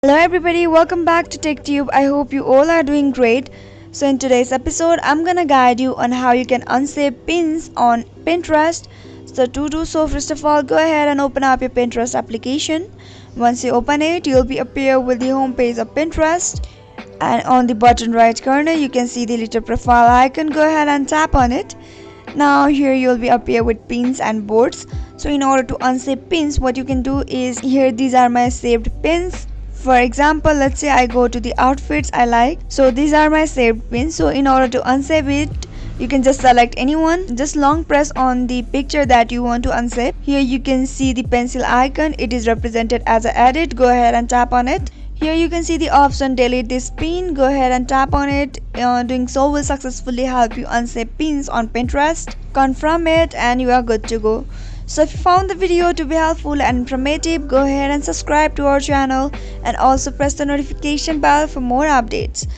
Hello everybody, welcome back to TechTube. I hope you all are doing great. So in today's episode, I'm gonna guide you on how you can unsave pins on Pinterest. So to do so, first of all, go ahead and open up your Pinterest application. Once you open it, you'll be appear with the home page of Pinterest. And on the bottom right corner, you can see the little profile icon. Go ahead and tap on it. Now here you'll be appear with pins and boards. So in order to unsave pins, what you can do is here these are my saved pins. For example, let's say I go to the outfits I like. So these are my saved pins. So in order to unsave it, you can just select anyone. Just long press on the picture that you want to unsave. Here you can see the pencil icon. It is represented as an edit. Go ahead and tap on it. Here you can see the option delete this pin. Go ahead and tap on it. Doing so will successfully help you unsave pins on Pinterest. Confirm it and you are good to go. So if you found the video to be helpful and informative, go ahead and subscribe to our channel and also press the notification bell for more updates.